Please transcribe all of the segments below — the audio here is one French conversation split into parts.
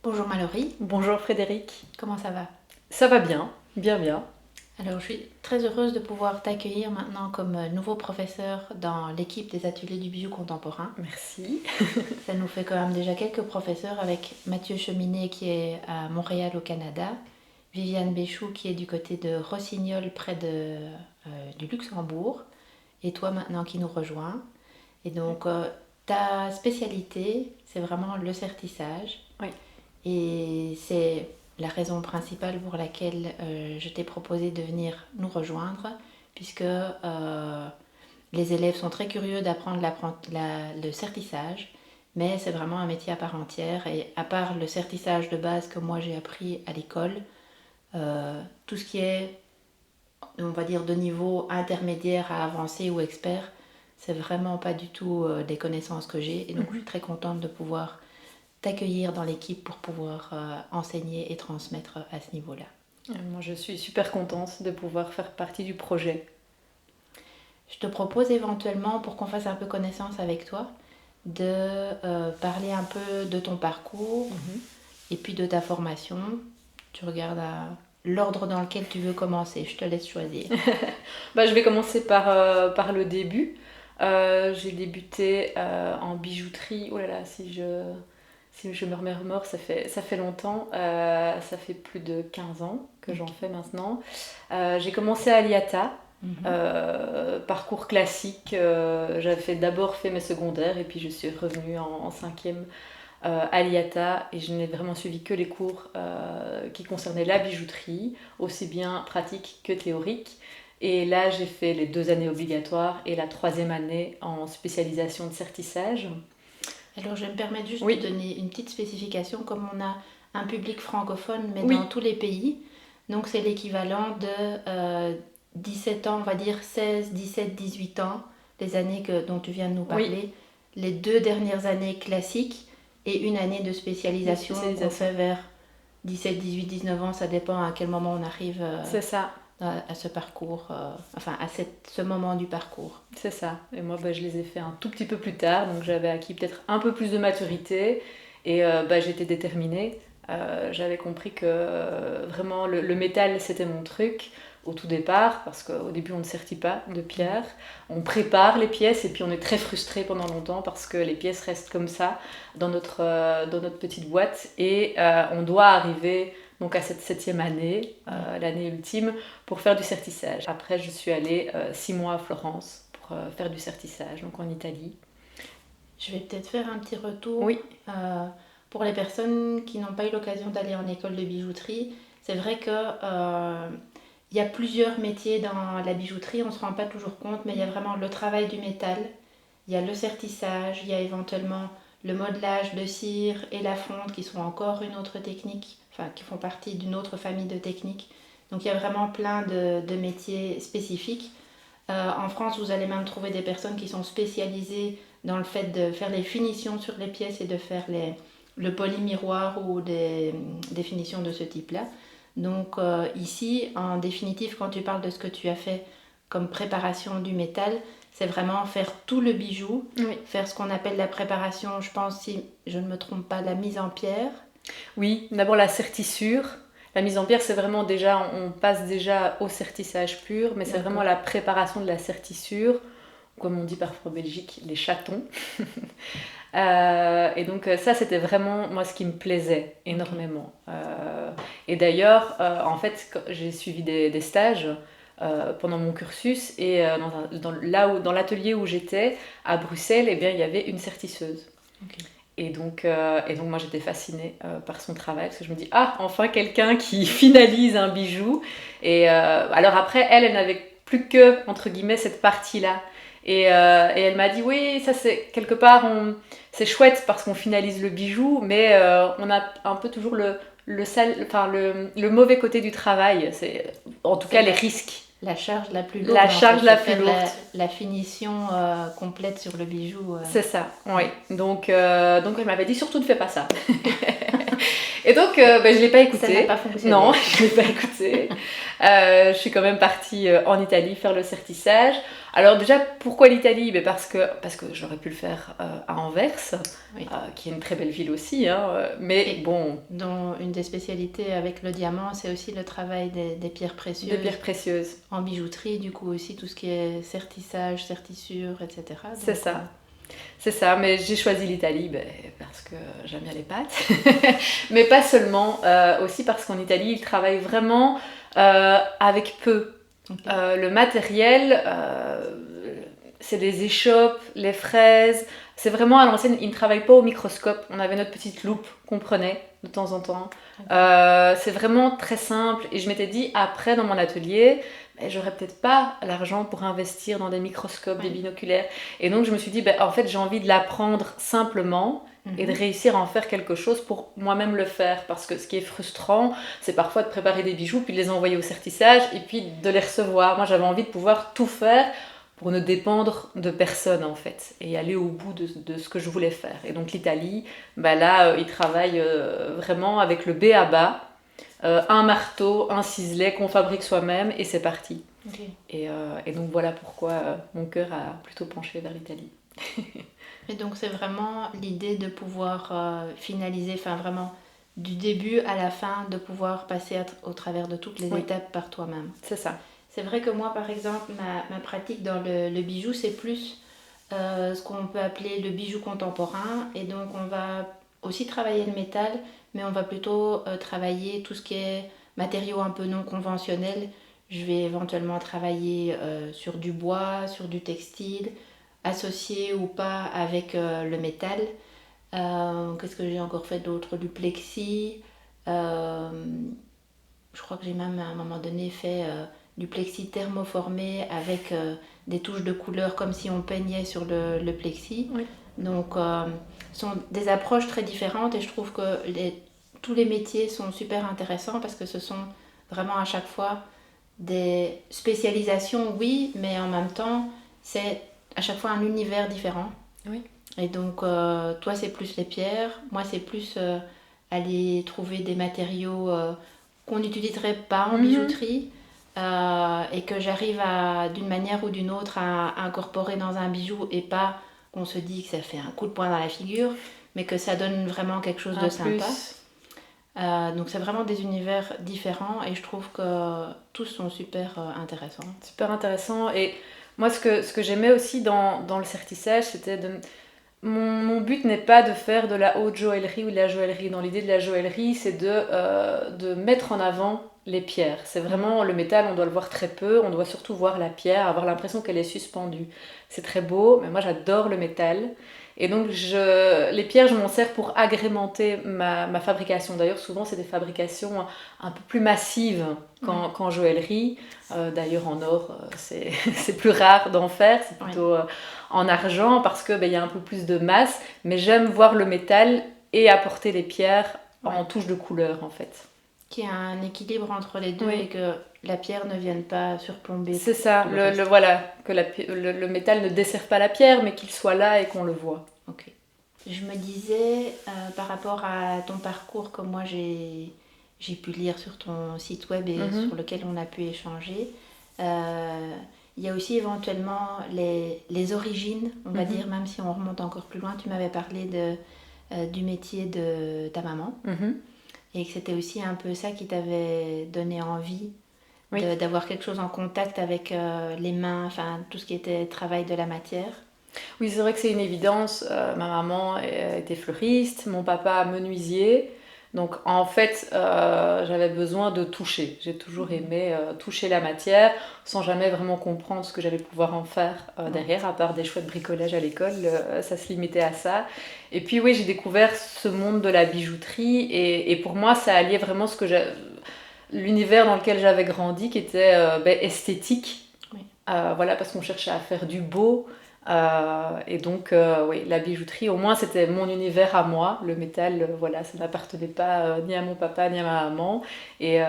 Bonjour Mallory, Bonjour Frédéric. comment ça va? Ça va bien, bien bien. Alors je suis très heureuse de pouvoir t'accueillir maintenant comme nouveau professeur dans l'équipe des ateliers du bijou contemporain. Merci. Ça nous fait quand même déjà quelques professeurs avec Mathieu Cheminet qui est à Montréal au Canada, Viviane Béchou qui est du côté de Rossignol près du Luxembourg et toi maintenant qui nous rejoins. Et donc ta spécialité c'est vraiment le sertissage. Oui. Et c'est la raison principale pour laquelle je t'ai proposé de venir nous rejoindre, puisque les élèves sont très curieux d'apprendre le sertissage, mais c'est vraiment un métier à part entière. Et à part le sertissage de base que moi j'ai appris à l'école, tout ce qui est, on va dire, de niveau intermédiaire à avancé ou expert, c'est vraiment pas du tout des connaissances que j'ai. Et donc je suis très contente de pouvoir t'accueillir dans l'équipe pour pouvoir enseigner et transmettre à ce niveau-là. Moi, je suis super contente de pouvoir faire partie du projet. Je te propose éventuellement, pour qu'on fasse un peu connaissance avec toi, de parler un peu de ton parcours et puis de ta formation. Tu regardes à l'ordre dans lequel tu veux commencer, je te laisse choisir. Je vais commencer par le début. J'ai débuté en bijouterie. Oh là là, si je me remémore, ça fait longtemps. Ça fait plus de 15 ans que j'en fais maintenant. J'ai commencé à l'IATA. Parcours classique, j'avais d'abord fait mes secondaires et puis je suis revenue en cinquième à l'IATA et je n'ai vraiment suivi que les cours qui concernaient la bijouterie, aussi bien pratique que théorique. Et là, j'ai fait les 2 années obligatoires et la 3e année en spécialisation de sertissage. Alors je vais me permettre juste Oui. de donner une petite spécification, comme on a un public francophone, mais Oui. dans tous les pays. Donc c'est l'équivalent de 17 ans, on va dire 16, 17, 18 ans, les années dont tu viens de nous parler. Oui. Les 2 dernières années classiques et une année de spécialisation qu'on fait vers 17, 18, 19 ans, ça dépend à quel moment on arrive C'est ça. à ce parcours, ce moment du parcours. C'est ça. Et moi, je les ai fait un tout petit peu plus tard, donc j'avais acquis peut-être un peu plus de maturité et j'étais déterminée. J'avais compris que vraiment le métal c'était mon truc au tout départ, parce qu'au début on ne sertit pas de pierre, on prépare les pièces et puis on est très frustré pendant longtemps parce que les pièces restent comme ça dans notre petite boîte et on doit arriver donc à cette 7e année, l'année ultime, pour faire du sertissage. Après je suis allée 6 mois à Florence pour faire du sertissage, donc en Italie. Je vais peut-être faire un petit retour. Oui. Pour les personnes qui n'ont pas eu l'occasion d'aller en école de bijouterie, c'est vrai que il y a plusieurs métiers dans la bijouterie, on ne se rend pas toujours compte, mais il y a vraiment le travail du métal, il y a le sertissage, il y a éventuellement le modelage de cire et la fonte qui sont encore une autre technique, enfin qui font partie d'une autre famille de techniques. Donc il y a vraiment plein de métiers spécifiques. En France, vous allez même trouver des personnes qui sont spécialisées dans le fait de faire les finitions sur les pièces et de faire le polymiroir ou des finitions de ce type-là. Donc ici, en définitive, quand tu parles de ce que tu as fait comme préparation du métal, c'est vraiment faire tout le bijou, Oui. Faire ce qu'on appelle la préparation, je pense, si je ne me trompe pas, la mise en pierre. Oui, d'abord la sertissure. La mise en pierre, c'est vraiment déjà, on passe déjà au sertissage pur, mais c'est vraiment la préparation de la sertissure, comme on dit parfois en Belgique, les chatons. Et donc ça, c'était vraiment moi ce qui me plaisait énormément. Et d'ailleurs, en fait, j'ai suivi des stages pendant mon cursus et dans l'atelier où j'étais à Bruxelles, eh bien, il y avait une sertisseuse. Okay. Et donc moi j'étais fascinée par son travail parce que je me dis enfin quelqu'un qui finalise un bijou. Et alors après elle n'avait plus que entre guillemets cette partie là. Et elle m'a dit oui, ça c'est quelque part c'est chouette parce qu'on finalise le bijou, mais on a un peu toujours le mauvais côté du travail. C'est en tout cas les risques. La charge la plus lourde. La charge la plus lourde. La finition complète sur le bijou. C'est ça, oui. Donc elle m'avait dit surtout ne fais pas ça. Et donc, je ne l'ai pas écouté. Ça n'a pas fonctionné. Non, je ne l'ai pas écouté. Je suis quand même partie en Italie faire le certissage. Alors déjà, pourquoi l'Italie? Parce que j'aurais pu le faire à Anvers, Oui. qui est une très belle ville aussi. Mais Et bon, dont une des spécialités avec le diamant, c'est aussi le travail des pierres précieuses. des pierres précieuses. En bijouterie, du coup aussi tout ce qui est sertissage, sertissure, etc. C'est Donc, ça. C'est ça, mais j'ai choisi l'Italie parce que j'aime bien les pâtes. Mais pas seulement, aussi parce qu'en Italie, ils travaillent vraiment avec peu. ok. Le matériel, c'est des échoppes, les fraises. C'est vraiment à l'ancienne, ils ne travaillent pas au microscope. On avait notre petite loupe qu'on prenait de temps en temps. C'est vraiment très simple. Et je m'étais dit, après, dans mon atelier, j'aurais peut-être pas l'argent pour investir dans des microscopes, des Oui. binoculaires. Et donc, je me suis dit, en fait, j'ai envie de l'apprendre simplement et de réussir à en faire quelque chose pour moi-même le faire. Parce que ce qui est frustrant, c'est parfois de préparer des bijoux, puis de les envoyer au sertissage, et puis de les recevoir. Moi, j'avais envie de pouvoir tout faire pour ne dépendre de personne, en fait, et aller au bout de ce que je voulais faire. Et donc, l'Italie, là, ils travaillent vraiment avec le B à bas, un marteau, un ciselet qu'on fabrique soi-même, et c'est parti. Ok. Et donc, voilà pourquoi mon cœur a plutôt penché vers l'Italie. Et donc c'est vraiment l'idée de pouvoir finaliser, enfin vraiment du début à la fin, de pouvoir passer au travers de toutes les Oui. étapes par toi-même. C'est ça. C'est vrai que moi par exemple, ma pratique dans le bijou, c'est plus ce qu'on peut appeler le bijou contemporain. Et donc on va aussi travailler le métal, mais on va plutôt travailler tout ce qui est matériaux un peu non conventionnels. Je vais éventuellement travailler sur du bois, sur du textile, associé ou pas avec le métal. Qu'est-ce que j'ai encore fait d'autre? Du plexi. Euh, je crois que j'ai même à un moment donné fait du plexi thermoformé avec des touches de couleur comme si on peignait sur le plexi. Oui. Donc, ce sont des approches très différentes et je trouve que tous les métiers sont super intéressants parce que ce sont vraiment à chaque fois des spécialisations, oui, mais en même temps, c'est à chaque fois un univers différent. Oui. Et donc, toi, c'est plus les pierres, moi, c'est plus aller trouver des matériaux qu'on n'utiliserait pas en bijouterie et que j'arrive d'une manière ou d'une autre à incorporer dans un bijou et pas qu'on se dit que ça fait un coup de poing dans la figure, mais que ça donne vraiment quelque chose de sympa. Donc c'est vraiment des univers différents et je trouve que tous sont super intéressants. Super intéressant. Et moi, ce que j'aimais aussi dans le sertissage, c'était de... Mon but n'est pas de faire de la haute joaillerie ou de la joaillerie. Dans l'idée de la joaillerie, c'est de mettre en avant les pierres. C'est vraiment le métal, on doit le voir très peu, on doit surtout voir la pierre, avoir l'impression qu'elle est suspendue. C'est très beau, mais moi j'adore le métal. Et donc les pierres, je m'en sers pour agrémenter ma fabrication. D'ailleurs, souvent c'est des fabrications un peu plus massives qu'en joaillerie. D'ailleurs, en or, c'est plus rare d'en faire, c'est plutôt en argent parce que y a un peu plus de masse. Mais j'aime voir le métal et apporter les pierres en touche de couleur, en fait. Qu'il y a un équilibre entre les deux Oui. et que la pierre ne vienne pas surplomber. C'est ça, voilà, que le métal ne desserve pas la pierre, mais qu'il soit là et qu'on le voit. Ok. Je me disais, par rapport à ton parcours que moi j'ai pu lire sur ton site web et sur lequel on a pu échanger, il y a aussi éventuellement les origines, on va dire, même si on remonte encore plus loin. Tu m'avais parlé du métier de ta maman et que c'était aussi un peu ça qui t'avait donné envie d'avoir quelque chose en contact avec les mains, enfin tout ce qui était travail de la matière. Oui, c'est vrai que c'est une évidence. Ma maman était fleuriste, mon papa menuisier. Donc en fait, j'avais besoin de toucher. J'ai toujours aimé toucher la matière sans jamais vraiment comprendre ce que j'allais pouvoir en faire derrière, à part des chouettes bricolage à l'école. Ça se limitait à ça. Et puis oui, j'ai découvert ce monde de la bijouterie et pour moi, ça alliait vraiment l'univers dans lequel j'avais grandi, qui était esthétique. Oui. Voilà, parce qu'on cherchait à faire du beau. Et donc, oui, la bijouterie, au moins, c'était mon univers à moi. Le métal, voilà, ça n'appartenait pas ni à mon papa ni à ma maman. Et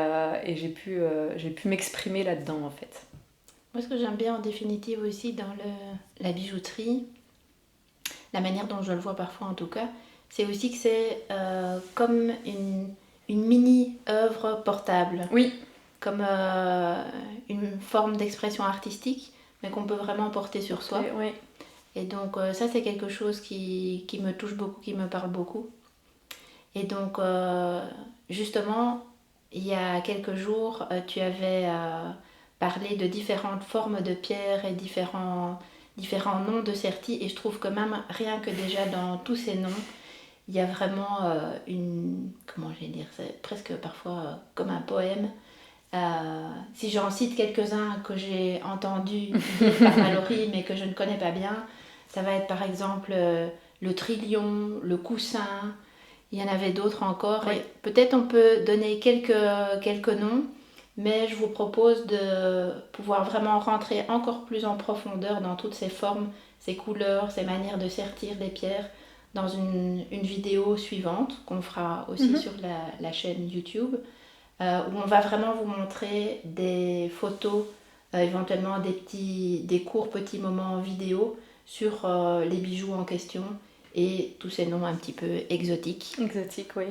j'ai pu m'exprimer là-dedans, en fait. Moi, ce que j'aime bien en définitive aussi dans la bijouterie, la manière dont je le vois parfois en tout cas, c'est aussi que c'est comme une mini-œuvre portable, Oui, comme une forme d'expression artistique, mais qu'on peut vraiment porter sur soi. oui. Et donc ça, c'est quelque chose qui me touche beaucoup, qui me parle beaucoup. Et donc, justement, il y a quelques jours, tu avais parlé de différentes formes de pierres et différents noms de certis. Et je trouve que même rien que déjà dans tous ces noms, il y a vraiment comment je vais dire, c'est presque parfois comme un poème. Si j'en cite quelques-uns que j'ai entendus dire par Mallory, mais que je ne connais pas bien, ça va être par exemple le trilion, le coussin. Il y en avait d'autres encore. Oui. Et peut-être on peut donner quelques noms, mais je vous propose de pouvoir vraiment rentrer encore plus en profondeur dans toutes ces formes, ces couleurs, ces manières de sertir les pierres dans une vidéo suivante qu'on fera aussi sur la chaîne YouTube, où on va vraiment vous montrer des photos, éventuellement des courts petits moments vidéo sur les bijoux en question et tous ces noms un petit peu exotiques. Exotique, oui.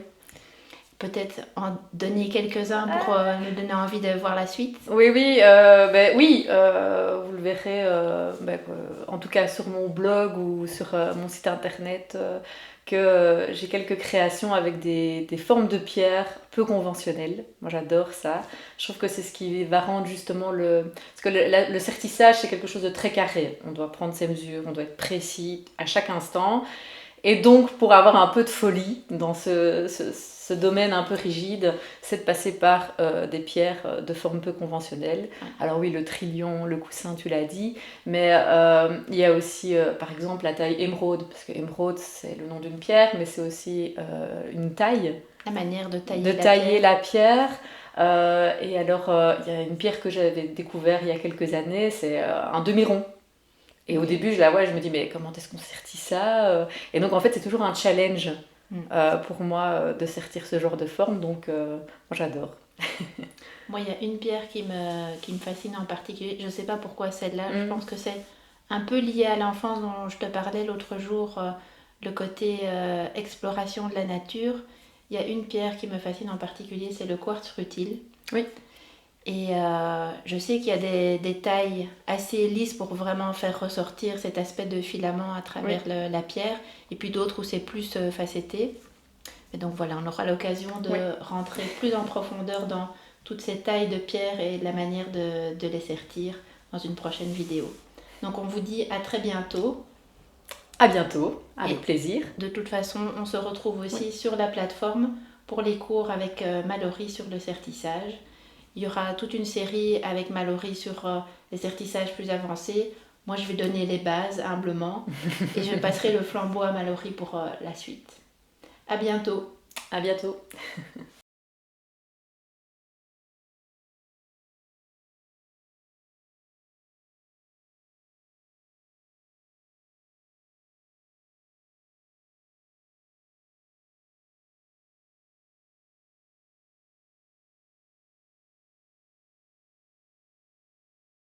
Peut-être en donner quelques-uns pour nous donner envie de voir la suite. Oui, oui, vous le verrez, en tout cas sur mon blog ou sur mon site internet, que j'ai quelques créations avec des formes de pierre peu conventionnelles. Moi, j'adore ça. Je trouve que c'est ce qui va rendre justement Parce que le sertissage, c'est quelque chose de très carré. On doit prendre ses mesures, on doit être précis à chaque instant. Et donc, pour avoir un peu de folie dans ce domaine un peu rigide, c'est de passer par des pierres de forme peu conventionnelle. Alors oui, le trilion, le coussin, tu l'as dit, mais il y a aussi, par exemple, la taille émeraude, parce que émeraude, c'est le nom d'une pierre, mais c'est aussi une taille. La manière de tailler la pierre. Et alors, il y a une pierre que j'avais découvert il y a quelques années, c'est un demi-rond. Et au début, je la vois et je me dis, mais comment est-ce qu'on sertit ça? Et donc, en fait, c'est toujours un challenge pour moi de sertir ce genre de forme. Donc, moi, j'adore. Moi, il y a une pierre qui me fascine en particulier. Je ne sais pas pourquoi celle-là. Je pense que c'est un peu lié à l'enfance dont je te parlais l'autre jour, le côté exploration de la nature. Il y a une pierre qui me fascine en particulier, c'est le quartz rutile. Oui. Et je sais qu'il y a des tailles assez lisses pour vraiment faire ressortir cet aspect de filament à travers la pierre, et puis d'autres où c'est plus facetté. Et donc voilà, on aura l'occasion de rentrer plus en profondeur dans toutes ces tailles de pierre et la manière de les sertir dans une prochaine vidéo. Donc on vous dit à très bientôt. À bientôt, avec plaisir. De toute façon, on se retrouve aussi sur la plateforme pour les cours avec Mallory sur le sertissage. Il y aura toute une série avec Mallory sur les sertissages plus avancés. Moi, je vais donner les bases humblement et je passerai le flambeau à Mallory pour la suite. À bientôt. À bientôt.